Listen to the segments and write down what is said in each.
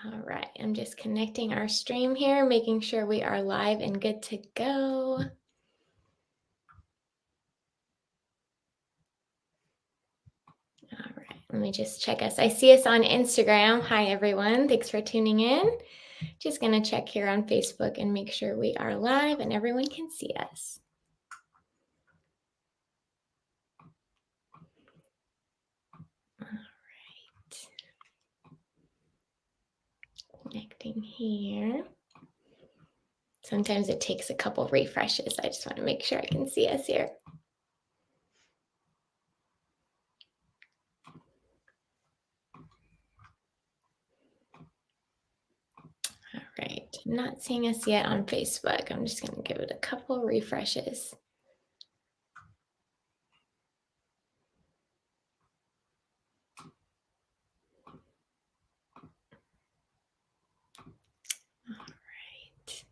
All right, I'm just connecting our stream here, making sure we are live and good to go. All right, let me just check us. I see us on Instagram. Hi, everyone. Thanks for tuning in. Just going to check here on Facebook and make sure we are live and everyone can see us. All right. Connecting here. Sometimes it takes a couple refreshes. I just want to make sure I can see us here. All right, not seeing us yet on Facebook. I'm just going to give it a couple refreshes. All right.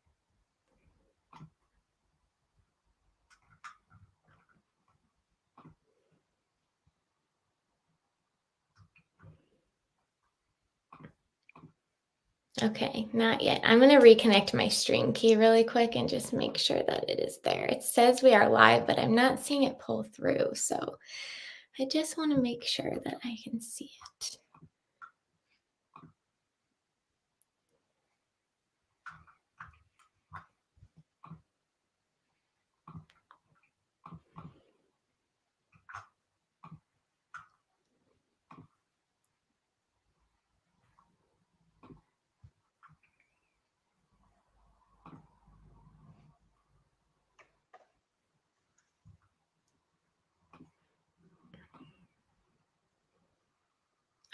Okay, not yet. I'm going to reconnect my stream key really quick and just make sure that it is there. It says we are live, but I'm not seeing it pull through. So I just want to make sure that I can see it.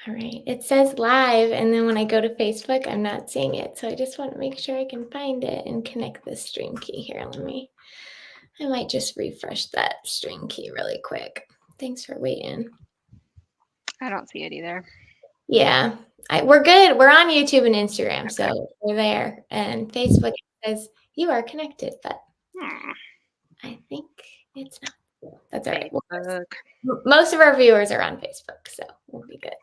All right, it says live, and then when I go to Facebook, I'm not seeing it. So I just want to make sure I can find it and connect the stream key here. I might just refresh that stream key really quick. Thanks for waiting. I don't see it either. Yeah, we're good. We're on YouTube and Instagram, so we're there. And Facebook says you are connected, but I think it's not. That's all right. Most of our viewers are on Facebook, so we'll be good.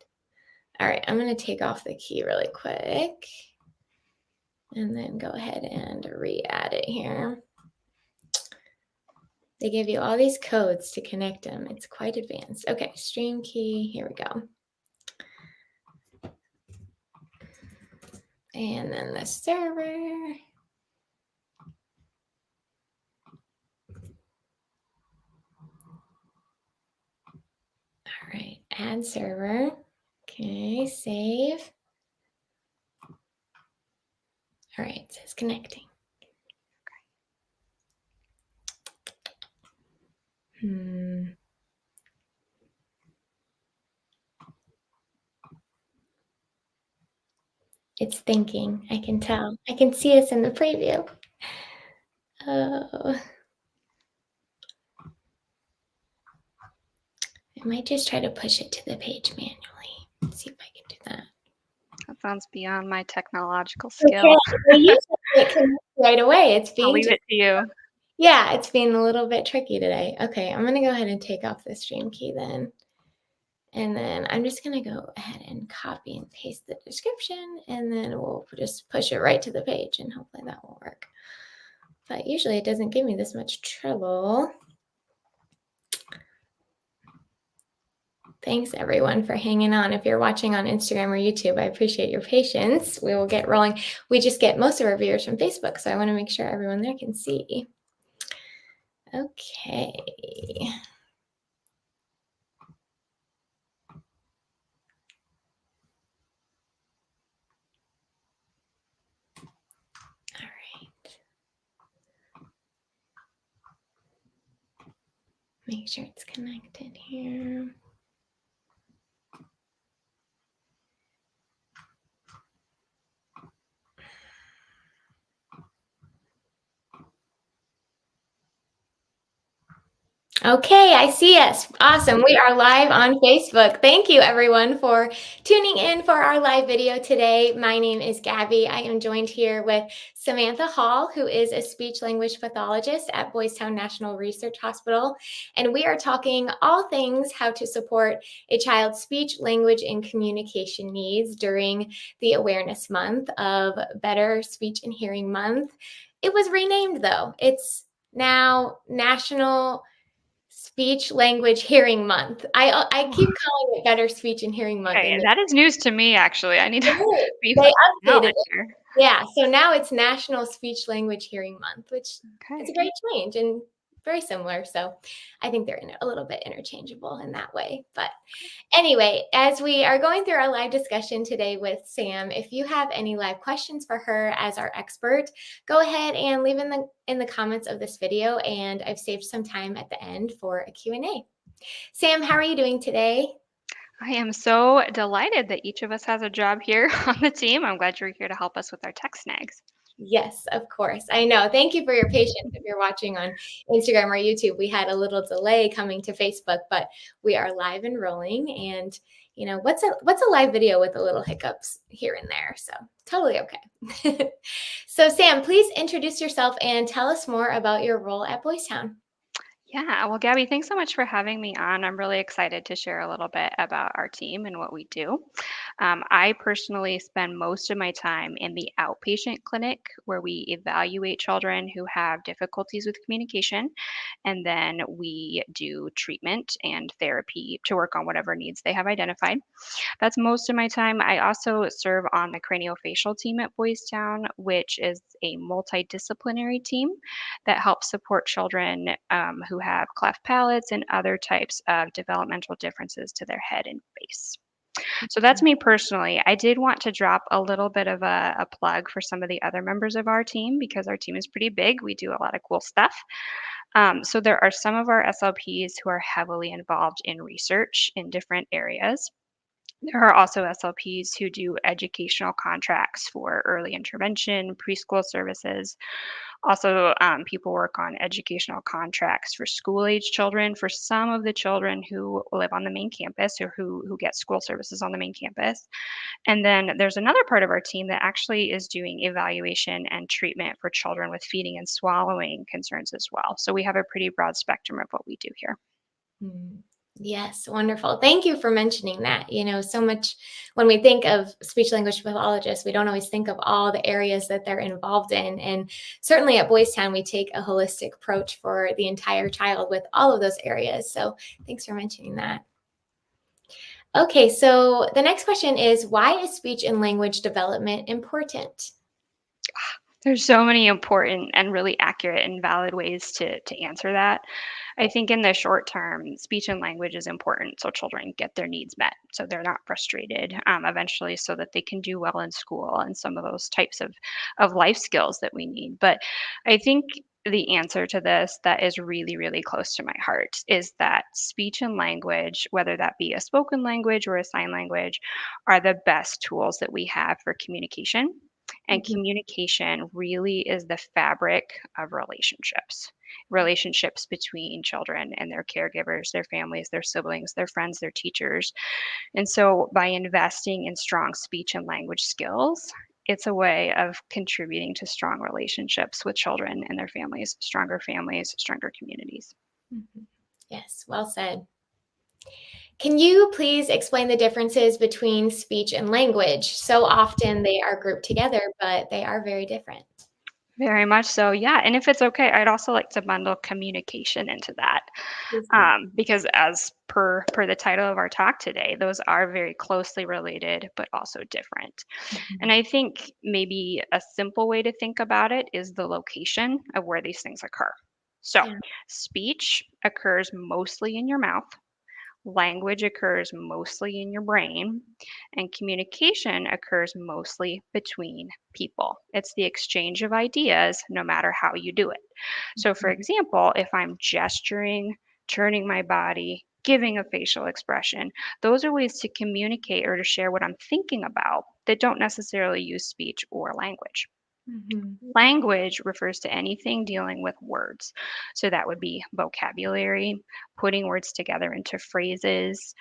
All right, I'm going to take off the key really quick and then go ahead and re-add it here. They give you all these codes to connect them. It's quite advanced. Okay, stream key. Here we go. And then the server. All right, add server. Okay, save. All right, it says connecting. It's thinking. I can tell. I can see us in the preview. Oh. I might just try to push it to the page manually. Let's see if I can do that. That sounds beyond my technological skill. Okay. Well, you said it connects right away. It's being I'll leave it to you. Yeah, it's being a little bit tricky today. Okay, I'm going to go ahead and take off the stream key then. And then I'm just going to go ahead and copy and paste the description, and then we'll just push it right to the page, and hopefully that will work. But usually it doesn't give me this much trouble. Thanks, everyone, for hanging on. If you're watching on Instagram or YouTube, I appreciate your patience. We will get rolling. We just get most of our viewers from Facebook, so I want to make sure everyone there can see. Okay. All right. Make sure it's connected here. Okay, I see us. Awesome. We are live on Facebook. Thank you, everyone, for tuning in for our live video today. My name is Gabby. I am joined here with Samantha Hall, who is a speech language pathologist at Boys Town National Research Hospital. And we are talking all things how to support a child's speech, language, and communication needs during the Awareness Month of Better Speech and Hearing Month. It was renamed, though. It's now National Speech Language Hearing Month. I keep calling it Better Speech and Hearing Month, Okay, and that is news to me, actually. I need to beef they up my updated knowledge it. here. Yeah, so now it's National Speech Language Hearing Month, which is a Okay. great change and very similar. So I think they're a little bit interchangeable in that way. But anyway, as we are going through our live discussion today with Sam, if you have any live questions for her as our expert, go ahead and leave in the comments of this video, and I've saved some time at the end for a Q&A. Sam, how are you doing today? I am so delighted that each of us has a job here on the team. I'm glad you're here to help us with our tech snags. Yes, of course. I know. Thank you for your patience. If you're watching on Instagram or YouTube, we had a little delay coming to Facebook, but we are live and rolling. And what's a live video with a little hiccups here and there? So totally okay. So Sam, please introduce yourself and tell us more about your role at Boys Town. Yeah, well, Gabby, thanks so much for having me on. I'm really excited to share a little bit about our team and what we do. I personally spend most of my time in the outpatient clinic where we evaluate children who have difficulties with communication, and then we do treatment and therapy to work on whatever needs they have identified. That's most of my time. I also serve on the craniofacial team at Boys Town, which is a multidisciplinary team that helps support children who have cleft palates and other types of developmental differences to their head and face. So that's me personally. I did want to drop a little bit of a plug for some of the other members of our team because our team is pretty big. We do a lot of cool stuff. So there are some of our SLPs who are heavily involved in research in different areas. There are also SLPs who do educational contracts for early intervention, preschool services. Also, people work on educational contracts for school age children, for some of the children who live on the main campus or who get school services on the main campus. And then there's another part of our team that actually is doing evaluation and treatment for children with feeding and swallowing concerns as well. So we have a pretty broad spectrum of what we do here. Mm. Yes, wonderful. Thank you for mentioning that. So much when we think of speech language pathologists, we don't always think of all the areas that they're involved in. And certainly at Boys Town, we take a holistic approach for the entire child with all of those areas. So thanks for mentioning that. Okay, so the next question is, why is speech and language development important? There's so many important and really accurate and valid ways to answer that. I think in the short term, speech and language is important so children get their needs met, so they're not frustrated eventually, so that they can do well in school and some of those types of life skills that we need. But I think the answer to this that is really, really close to my heart is that speech and language, whether that be a spoken language or a sign language, are the best tools that we have for communication. And Mhm. communication really is the fabric of relationships between children and their caregivers, their families, their siblings, their friends, their teachers. And so by investing in strong speech and language skills, it's a way of contributing to strong relationships with children and their families, stronger communities. Mhm. Yes, well said. Can you please explain the differences between speech and language? So often they are grouped together, but they are very different. Very much so, yeah. And if it's okay, I'd also like to bundle communication into that, Please do. because as per the title of our talk today, those are very closely related, but also different. And Mhm. I think maybe a simple way to think about it is the location of where these things occur. So, Yeah. speech occurs mostly in your mouth. Language occurs mostly in your brain, and communication occurs mostly between people. It's the exchange of ideas, no matter how you do it. So, for Mhm. example, if I'm gesturing, turning my body, giving a facial expression, those are ways to communicate or to share what I'm thinking about that don't necessarily use speech or language. Mhm. Language refers to anything dealing with words. So that would be vocabulary, putting words together into phrases,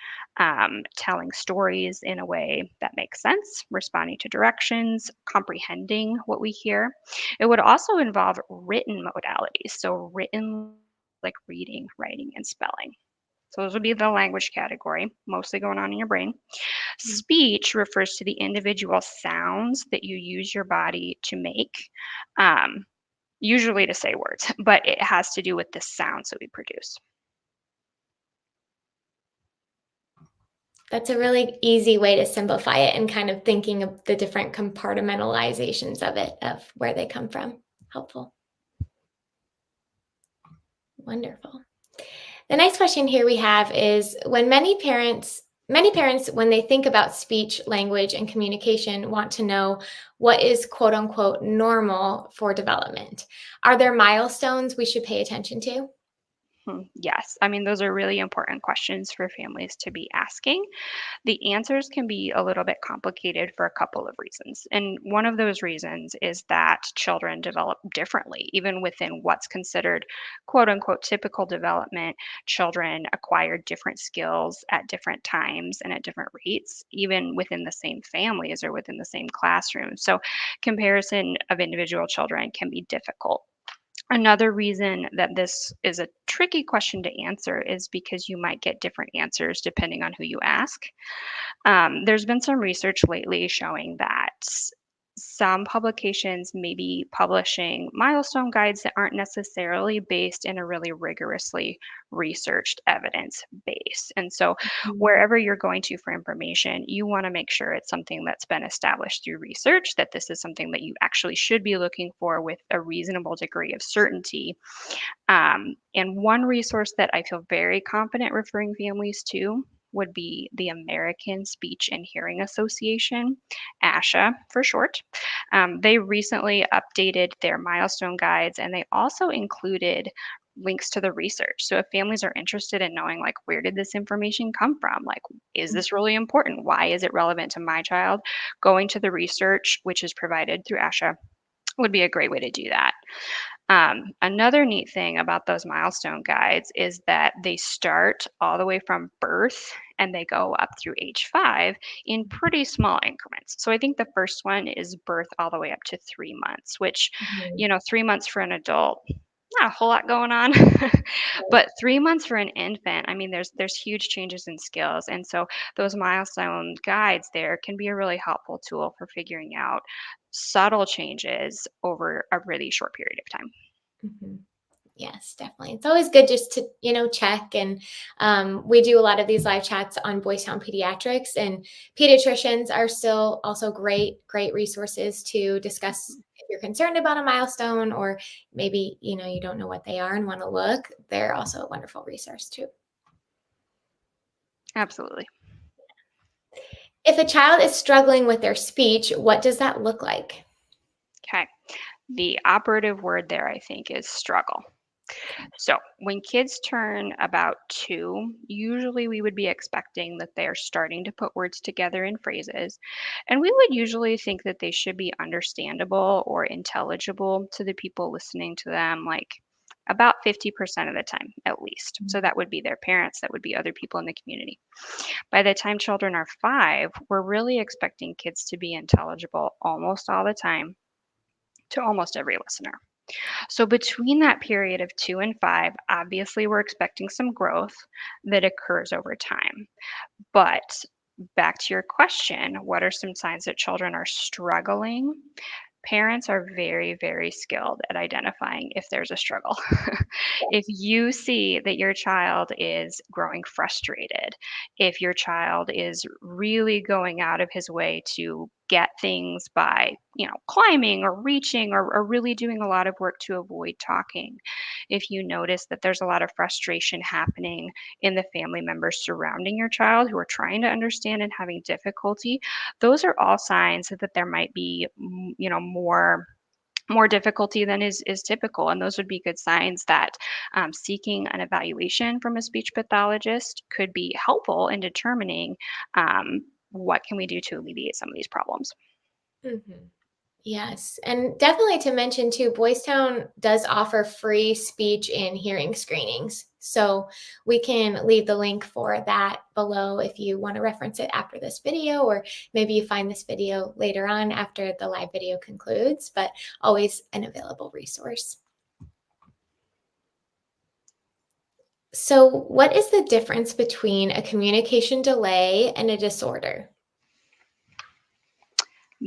telling stories in a way that makes sense, responding to directions, comprehending what we hear. It would also involve written modalities. So written like reading, writing, and spelling. So those would be the language category, mostly going on in your brain. Mm. Speech refers to the individual sounds that you use your body to make, um, usually to say words, but it has to do with the sounds that we produce. That's a really easy way to simplify it and kind of thinking of the different compartmentalizations of it, of where they come from. Helpful. Wonderful. The next question here we have is when many parents, when they think about speech, language, and communication, want to know what is quote unquote normal for development. Are there milestones we should pay attention to? Yes, I mean, those are really important questions for families to be asking. The answers can be a little bit complicated for a couple of reasons. And one of those reasons is that children develop differently, even within what's considered quote unquote typical development. Children acquire different skills at different times and at different rates, even within the same families or within the same classroom. So, comparison of individual children can be difficult. Another reason that this is a tricky question to answer is because you might get different answers depending on who you ask. There's been some research lately showing that some publications may be publishing milestone guides that aren't necessarily based in a really rigorously researched evidence base. And so, Mhm. wherever you're going to for information, you want to make sure it's something that's been established through research, that this is something that you actually should be looking for with a reasonable degree of certainty. And one resource that I feel very confident referring families to would be the American Speech and Hearing Association, ASHA for short. They recently updated their milestone guides and they also included links to the research. So if families are interested in knowing like where did this information come from? Like is this really important? Why is it relevant to my child? Going to the research which is provided through ASHA would be a great way to do that. Another neat thing about those milestone guides is that they start all the way from birth and they go up through age 5 in pretty small increments. So I think the first one is birth all the way up to 3 months, which, Mhm. 3 months for an adult, not a whole lot going on. But 3 months for an infant, I mean, there's huge changes in skills. And so those milestone guides there can be a really helpful tool for figuring out subtle changes over a really short period of time. Mhm. Yes, definitely. It's always good just to, check. And we do a lot of these live chats on Boys Town Pediatrics, and pediatricians are still also great, great resources to discuss if you're concerned about a milestone or maybe, you don't know what they are and want to look. They're also a wonderful resource too. Absolutely. If a child is struggling with their speech, what does that look like? Okay. The operative word there, I think, is struggle. So, when kids turn about 2, usually we would be expecting that they're starting to put words together in phrases. And we would usually think that they should be understandable or intelligible to the people listening to them, like about 50% of the time, at least. So, that would be their parents, that would be other people in the community. By the time children are 5, we're really expecting kids to be intelligible almost all the time to almost every listener. So, between that period of 2 and 5, obviously, we're expecting some growth that occurs over time. But back to your question, what are some signs that children are struggling? Parents are very, very skilled at identifying if there's a struggle. If you see that your child is growing frustrated, if your child is really going out of his way to get things by, climbing or reaching or really doing a lot of work to avoid talking, if you notice that there's a lot of frustration happening in the family members surrounding your child who are trying to understand and having difficulty, those are all signs that there might be more difficulty than is typical, and those would be good signs that seeking an evaluation from a speech pathologist could be helpful in determining what can we do to alleviate some of these problems. Mhm. Yes, and definitely to mention too, Boys Town does offer free speech and hearing screenings. So we can leave the link for that below if you want to reference it after this video, or maybe you find this video later on after the live video concludes, but always an available resource. So what is the difference between a communication delay and a disorder?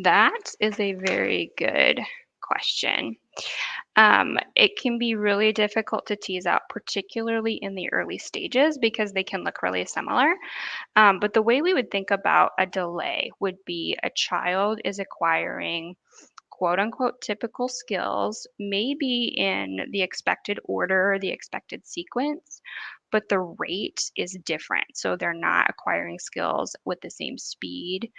That is a very good question. It can be really difficult to tease out, particularly in the early stages, because they can look really similar. But the way we would think about a delay would be a child is acquiring quote unquote typical skills, maybe in the expected order or the expected sequence, but the rate is different. So they're not acquiring skills with the same speed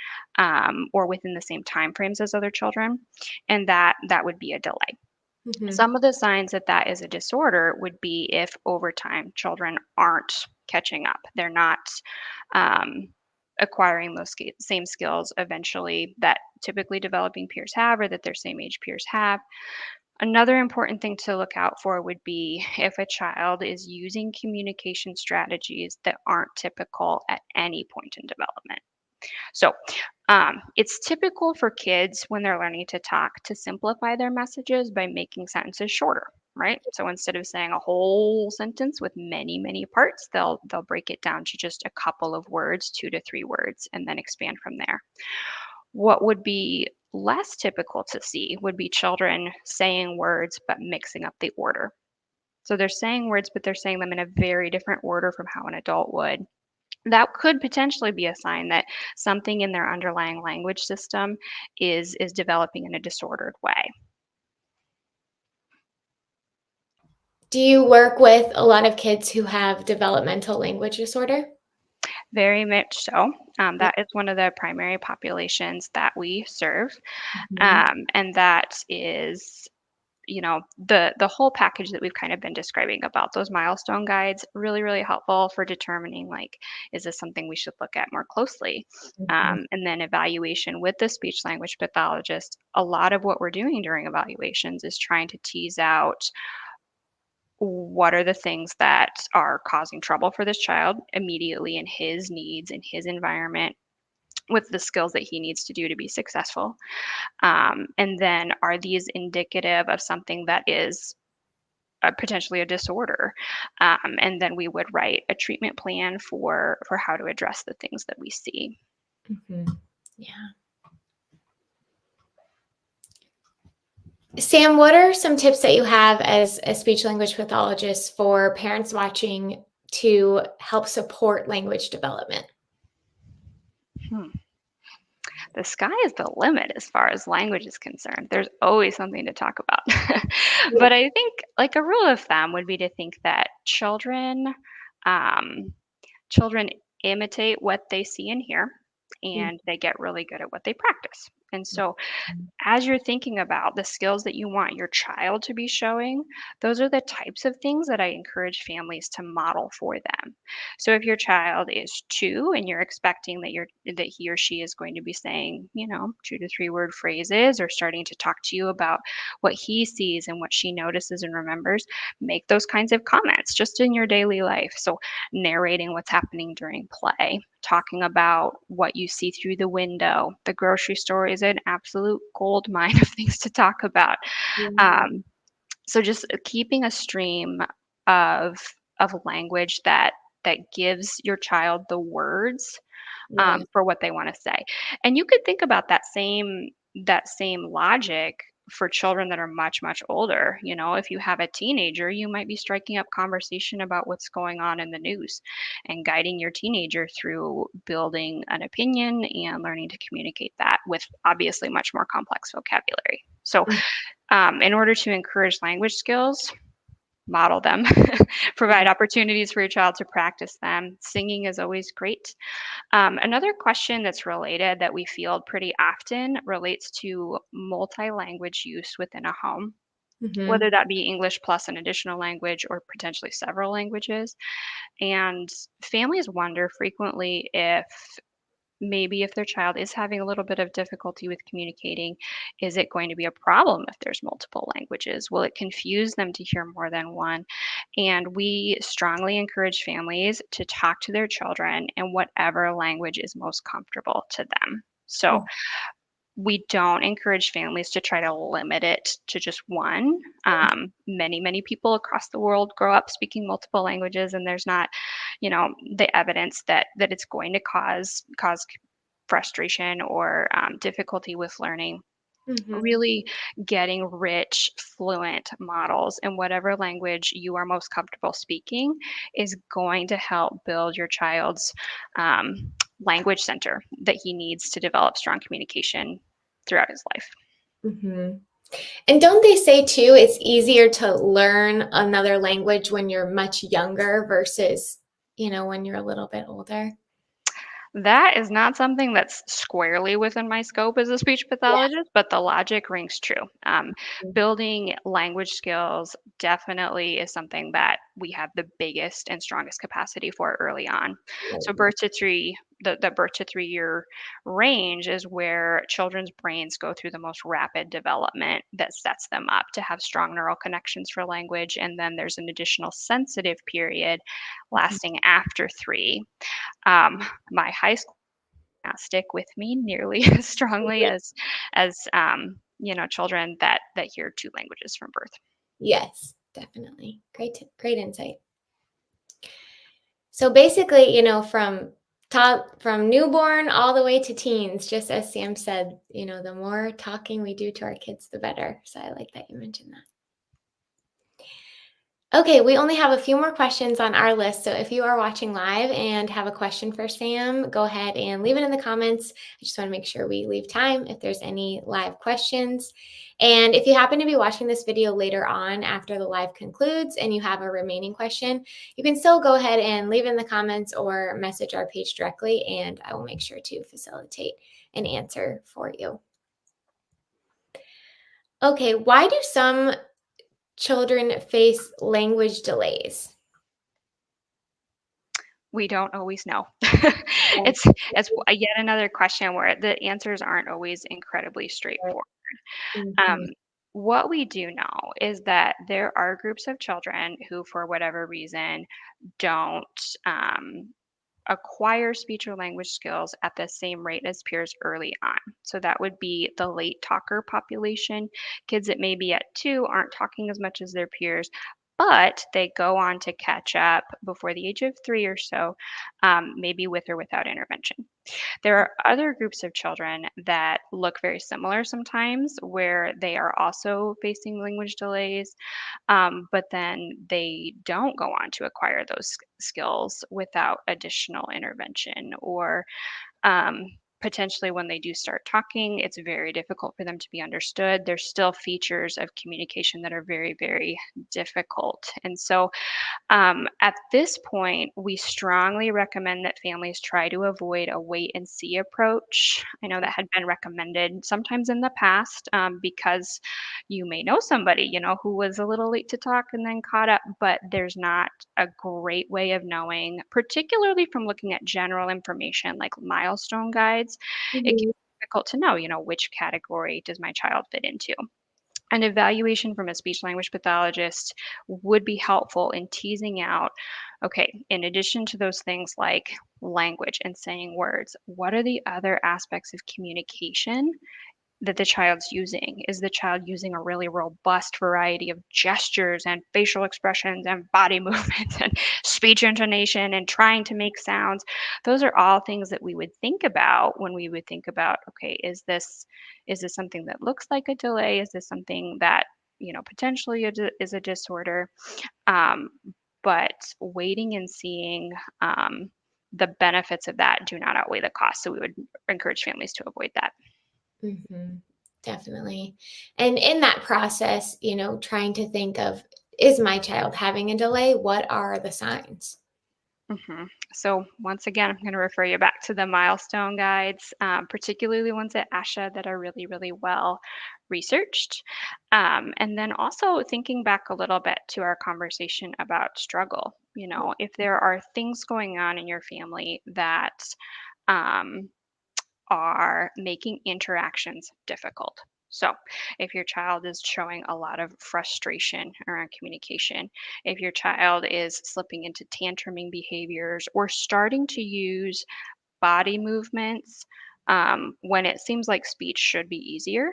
or within the same time frames as other children, and that would be a delay. Mhm. Some of the signs that that is a disorder would be if over time children aren't catching up. They're not um, acquiring those same skills eventually that typically developing peers have or that their same age peers have. Another important thing to look out for would be if a child is using communication strategies that aren't typical at any point in development. So, it's typical for kids when they're learning to talk to simplify their messages by making sentences shorter, right? So instead of saying a whole sentence with many, many parts, they'll break it down to just a couple of words, 2 to 3 words, and then expand from there. What would be less typical to see would be children saying words but mixing up the order. So they're saying words, but they're saying them in a very different order from how an adult would. That could potentially be a sign that something in their underlying language system is developing in a disordered way. Do you work with a lot of kids who have developmental language disorder? Very much so. Yeah. That is one of the primary populations that we serve, Mhm. and that is, the whole package that we've kind of been describing about those milestone guides, really really helpful for determining, like, is this something we should look at more closely. Mhm. And then evaluation with the speech language pathologist. A lot of what we're doing during evaluations is trying to tease out what are the things that are causing trouble for this child immediately in his needs, in his environment, with the skills that he needs to do to be successful. And then are these indicative of something that is potentially a disorder? And then we would write a treatment plan for how to address the things that we see. Mhm. Yeah. Sam, what are some tips that you have as a speech language pathologist for parents watching to help support language development? Hmm. The sky is the limit as far as language is concerned. There's always something to talk about. Yeah. But I think, like, a rule of thumb would be to think that um, children imitate what they see and hear, Mm. and they get really good at what they practice. And so as you're thinking about the skills that you want your child to be showing, those are the types of things that I encourage families to model for them. So if your child is 2 and you're expecting that he or she is going to be saying, 2 to 3 word phrases or starting to talk to you about what he sees and what she notices and remembers, make those kinds of comments just in your daily life. So narrating what's happening during play, talking about what you see through the window. The grocery store is an absolute gold mine of things to talk about. Yeah. Um, so just keeping a stream of language that gives your child the words Yeah. for what they want to say. And you could think about that same logic for children that are much much older. If you have a teenager, you might be striking up conversation about what's going on in the news and guiding your teenager through building an opinion and learning to communicate that with obviously much more complex vocabulary. So Mm. in order to encourage language skills, model them, provide opportunities for your child to practice them. Singing is always great. Another question that's related that we field pretty often relates to multi-language use within a home, Mhm. whether that be English plus an additional language or potentially several languages. And families wonder frequently if maybe if their child is having a little bit of difficulty with communicating, is it going to be a problem if there's multiple languages? Will it confuse them to hear more than one? And we strongly encourage families to talk to their children in whatever language is most comfortable to them. So we don't encourage families to try to limit it to just one. Many people across the world grow up speaking multiple languages, and there's not, the evidence that it's going to cause frustration or difficulty with learning. Mm-hmm. Really getting rich, fluent models in whatever language you are most comfortable speaking is going to help build your child's language center that he needs to develop strong communication throughout his life. Mm-hmm. And don't they say too, it's easier to learn another language when you're much younger versus, when you're a little bit older? That is not something that's squarely within my scope as a speech Yeah. pathologist, but the logic rings true. Building language skills definitely is something that we have the biggest and strongest capacity for early on. So, the birth to 3 year range is where children's brains go through the most rapid development that sets them up to have strong neural connections for language. And then there's an additional sensitive period lasting after three. My high school stick with me nearly as strongly as children that hear two languages from birth. Yes, definitely. Great insight. So basically, from newborn all the way to teens, just as Sam said, the more talking we do to our kids, the better. So I like that you mentioned that. Okay, we only have a few more questions on our list. So if you are watching live and have a question for Sam, go ahead and leave it in the comments. I just want to make sure we leave time if there's any live questions. And if you happen to be watching this video later on after the live concludes and you have a remaining question, you can still go ahead and leave in the comments or message our page directly, and I will make sure to facilitate an answer for you. Okay, why do some children face language delays? We don't always know. it's it's yet another question where the answers aren't always incredibly straightforward. Um, Mhm. what we do know is that there are groups of children who, for whatever reason, don't acquire speech or language skills at the same rate as peers early on. So that would be the late talker population. Kids that maybe at 2 aren't talking as much as their peers, but they go on to catch up before the age of 3 or so, maybe with or without intervention. There are other groups of children that look very similar sometimes, where they are also facing language delays, but then they don't go on to acquire those skills without additional intervention, or um, potentially when they do start talking, it's very difficult for them to be understood. There's still features of communication that are very, very difficult. And so at this point, we strongly recommend that families try to avoid a wait and see approach. I know that had been recommended sometimes in the past, because you may know somebody, who was a little late to talk and then caught up, but there's not a great way of knowing, particularly from looking at general information like milestone guides. It can Mhm. be difficult to know, which category does my child fit into. An evaluation from a speech language pathologist would be helpful in teasing out, okay, in addition to those things like language and saying words, what are the other aspects of communication that the child's using? Is the child using a really robust variety of gestures and facial expressions and body movements and speech intonation and trying to make sounds? Those are all things that we would think about when we would think about, okay, is this something that looks like a delay? Is this something that potentially is a disorder? Um, but waiting and seeing the benefits of that do not outweigh the cost. So we would encourage families to avoid that. Mhm. Definitely. And in that process, trying to think of, is my child having a delay? What are the signs? So once again, I'm going to refer you back to the milestone guides, particularly ones at ASHA that are really, really well researched. And then also thinking back a little bit to our conversation about struggle. If there are things going on in your family that um, are making interactions difficult. So, if your child is showing a lot of frustration around communication, if your child is slipping into tantruming behaviors or starting to use body movements when it seems like speech should be easier,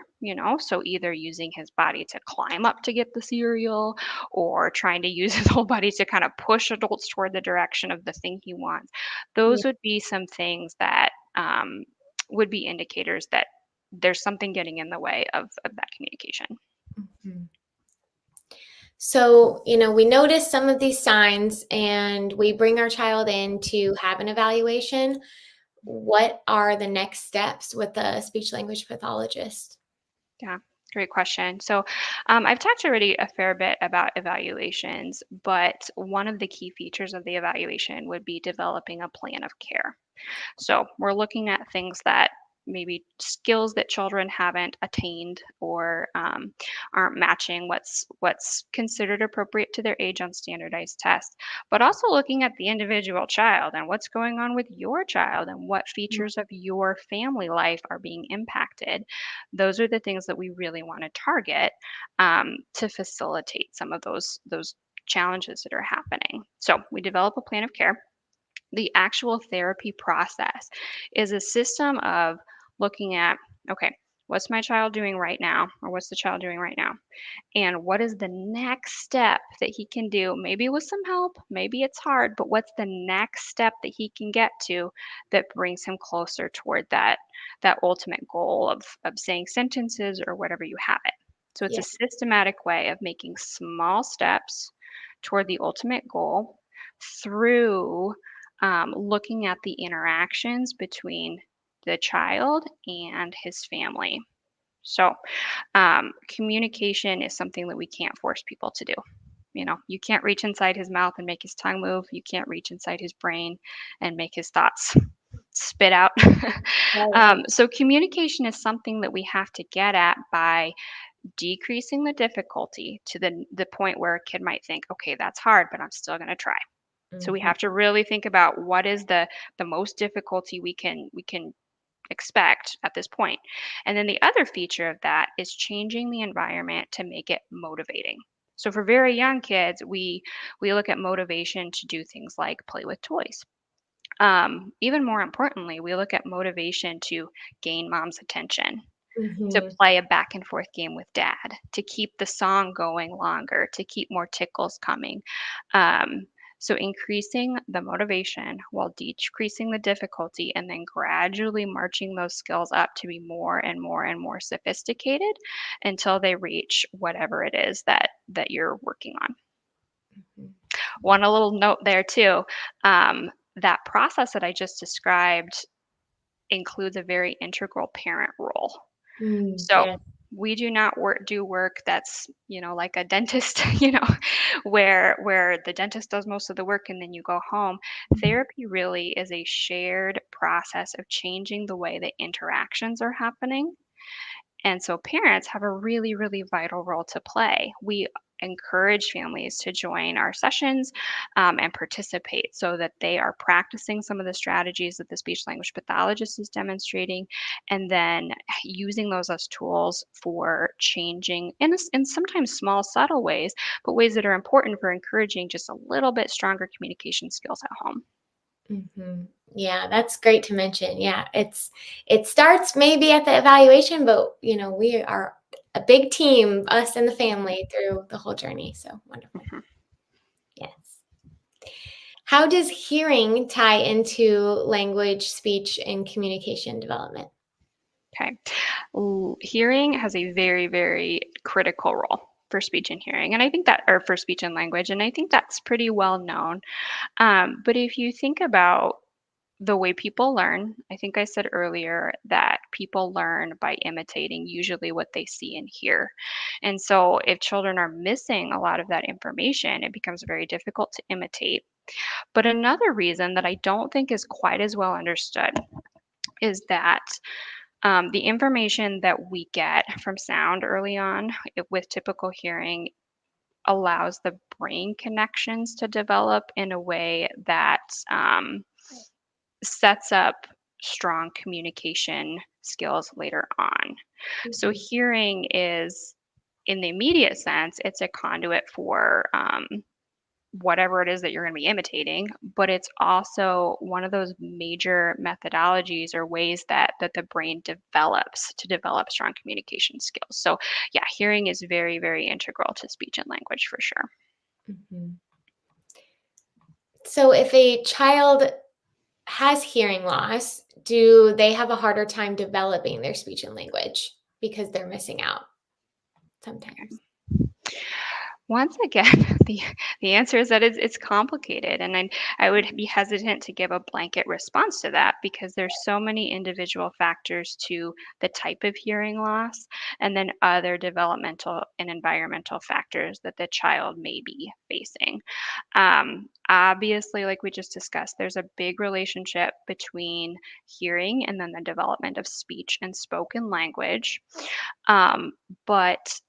so either using his body to climb up to get the cereal or trying to use his whole body to kind of push adults toward the direction of the thing he wants. Yeah. Those would be some things that would be indicators that there's something getting in the way of that communication. Mhm. So, we notice some of these signs and we bring our child in to have an evaluation. What are the next steps with the speech language pathologist? Yeah, great question. So, I've talked already a fair bit about evaluations, but one of the key features of the evaluation would be developing a plan of care. So we're looking at things that maybe skills that children haven't attained or aren't matching what's considered appropriate to their age on standardized tests, but also looking at the individual child and what's going on with your child and what features of your family life are being impacted. Those are the things that we really want to target to facilitate some of those challenges that are happening. So we develop a plan of care. The actual therapy process is a system of looking at, okay, what's my child doing right now? Or what's the child doing right now? And what is the next step that he can do? Maybe with some help, maybe it's hard, but what's the next step that he can get to that brings him closer toward that ultimate goal of saying sentences or whatever you have it. So it's a Yeah. systematic way of making small steps toward the ultimate goal through looking at the interactions between the child and his family. So, communication is something that we can't force people to do. You can't reach inside his mouth and make his tongue move. You can't reach inside his brain and make his thoughts spit out. Right. So, communication is something that we have to get at by decreasing the difficulty to the point where a kid might think, okay, that's hard, but I'm still going to try. So we Mhm. have to really think about what is the most difficulty we can expect at this point. And then the other feature of that is changing the environment to make it motivating. So for very young kids, we look at motivation to do things like play with toys. Even more importantly, we look at motivation to gain mom's attention, to Mhm. play a back and forth game with dad, to keep the song going longer, to keep more tickles coming. Um, so increasing the motivation while decreasing the difficulty and then gradually marching those skills up to be more and more and more sophisticated until they reach whatever it is that you're working on. Mhm. One a little note there too. That process that I just described includes a very integral parent role. So Yeah. we do not do work that's, like a dentist, where the dentist does most of the work and then you go home. Therapy really is a shared process of changing the way that interactions are happening. And so parents have a really, really vital role to play. We encourage families to join our sessions and participate so that they are practicing some of the strategies that the speech language pathologist is demonstrating and then using those as tools for changing in sometimes small, subtle ways, but ways that are important for encouraging just a little bit stronger communication skills at home. Mhm. Yeah, that's great to mention. Yeah, it starts maybe at the evaluation, but we are a big team, us and the family through the whole journey. So wonderful. Mhm. Yes. How does hearing tie into language, speech, and communication development? Okay. Hearing has a very, very critical role for speech and hearing. And I think that, or for speech and language, and I think that's pretty well known. But if you think about the way people learn, I think I said earlier that people learn by imitating usually what they see and hear. And so if children are missing a lot of that information, it becomes very difficult to imitate. But another reason that I don't think is quite as well understood is that the information that we get from sound early on with typical hearing allows the brain connections to develop in a way that sets up strong communication skills later on. So Mhm. hearing is, in the immediate sense, it's a conduit for whatever it is that you're going to be imitating, but it's also one of those major methodologies or ways that the brain develops to develop strong communication skills. So yeah, hearing is very, very integral to speech and language for sure. Mhm. So if a child has hearing loss, do they have a harder time developing their speech and language because they're missing out sometimes? Once again, the answer is that it's complicated, and I would be hesitant to give a blanket response to that because there's so many individual factors to the type of hearing loss, and then other developmental and environmental factors that the child may be facing. Obviously, like we just discussed, there's a big relationship between hearing and then the development of speech and spoken language. Um, but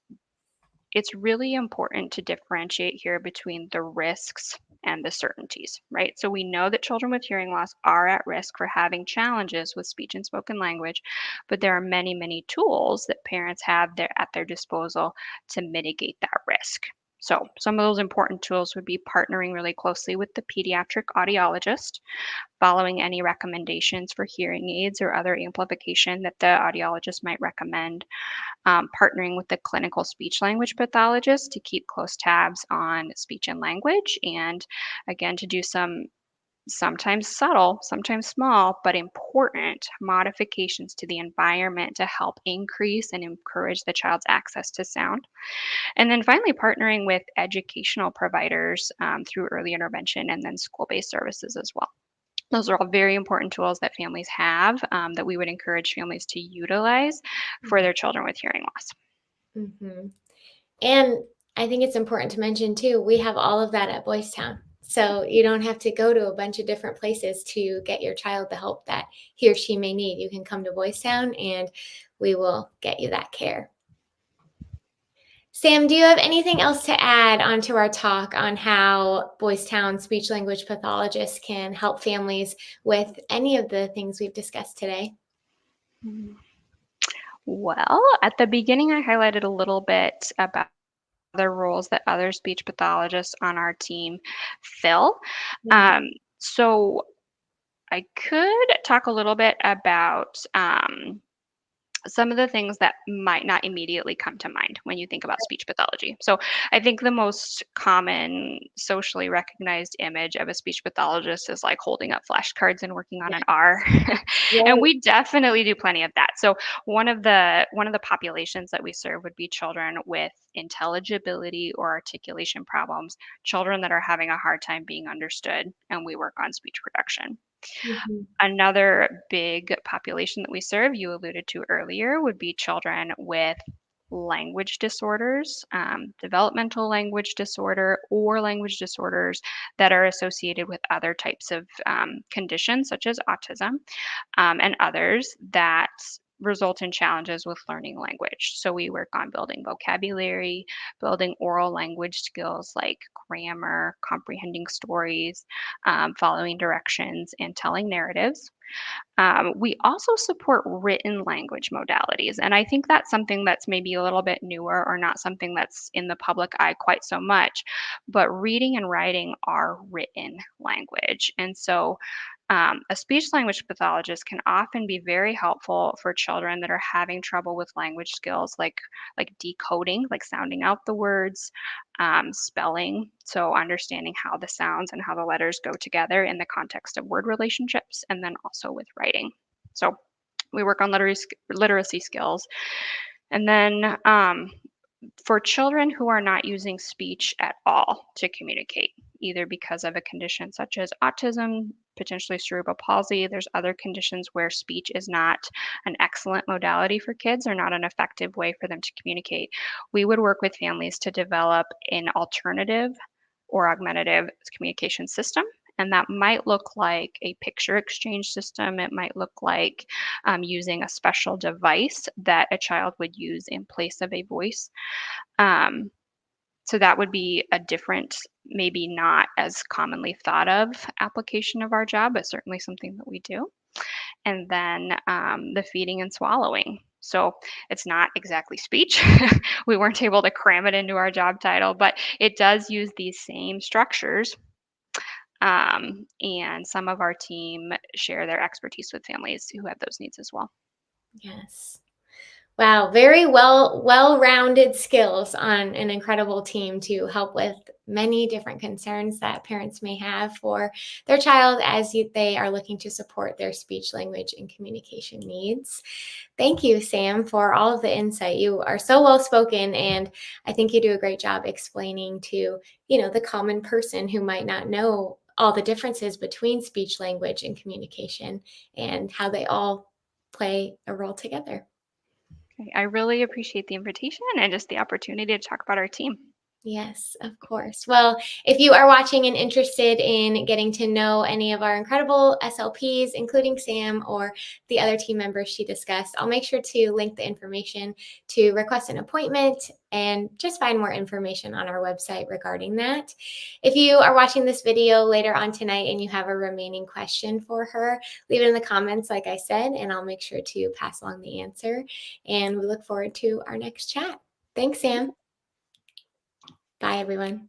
it's really important to differentiate here between the risks and the certainties, right? So we know that children with hearing loss are at risk for having challenges with speech and spoken language, but there are many, many tools that parents have at their disposal to mitigate that risk. So some of those important tools would be partnering really closely with the pediatric audiologist, following any recommendations for hearing aids or other amplification that the audiologist might recommend, partnering with the clinical speech language pathologist to keep close tabs on speech and language, and again, to do some sometimes subtle, sometimes small, but important modifications to the environment to help increase and encourage the child's access to sound. And then finally, partnering with educational providers through early intervention and then school based services as well. Those are all very important tools that families have, that we would encourage families to utilize for their children with hearing loss. Mhm. And I think it's important to mention too, we have all of that at Boys Town. So you don't have to go to a bunch of different places to get your child the help that he or she may need. You can come to Boys Town and we will get you that care. Sam, do you have anything else to add onto our talk on how Boys Town speech language pathologists can help families with any of the things we've discussed today? Mm. Well, at the beginning, I highlighted a little bit about the roles that other speech pathologists on our team fill. Mhm. Um, so I could talk a little bit about some of the things that might not immediately come to mind when you think about speech pathology. So, I think the most common socially recognized image of a speech pathologist is like holding up flashcards and working on an R. And Right. we definitely do plenty of that. So, one of the populations that we serve would be children with intelligibility or articulation problems, children that are having a hard time being understood, and we work on speech production. Mhm. Another big population that we serve, you alluded to earlier, would be children with language disorders, developmental language disorder, or language disorders that are associated with other types of conditions, such as autism, and others that result in challenges with learning language. So we work on building vocabulary, building oral language skills like grammar, comprehending stories, following directions, and telling narratives. We also support written language modalities, and I think that's something that's maybe a little bit newer or not something that's in the public eye quite so much. But reading and writing are written language, and so a speech language pathologist can often be very helpful for children that are having trouble with language skills, like decoding, like sounding out the words, spelling, so understanding how the sounds and how the letters go together in the context of word relationships, and then also with writing. So we work on literacy skills. And then for children who are not using speech at all to communicate, either because of a condition such as autism, potentially cerebral palsy, there's other conditions where speech is not an excellent modality for kids or not an effective way for them to communicate. We would work with families to develop an alternative or augmentative communication system. And that might look like a picture exchange system. It might look like using a special device that a child would use in place of a voice. Um, so that would be a different, maybe not as commonly thought of application of our job, but certainly something that we do. and then the feeding and swallowing. So it's not exactly speech. We weren't able to cram it into our job title, but it does use these same structures. And some of our team share their expertise with families who have those needs as well. Yes. Wow, very well-rounded skills on an incredible team to help with many different concerns that parents may have for their child as they are looking to support their speech, language, and communication needs. Thank you, Sam, for all of the insight. You are so well spoken, and I think you do a great job explaining to, the common person who might not know all the differences between speech, language, and communication and how they all play a role together. I really appreciate the invitation and just the opportunity to talk about our team. Yes, of course. Well, if you are watching and interested in getting to know any of our incredible SLPs, including Sam or the other team members she discussed, I'll make sure to link the information to request an appointment and just find more information on our website regarding that. If you are watching this video later on tonight and you have a remaining question for her, leave it in the comments, like I said, and I'll make sure to pass along the answer. And we look forward to our next chat. Thanks, Sam. Bye, everyone.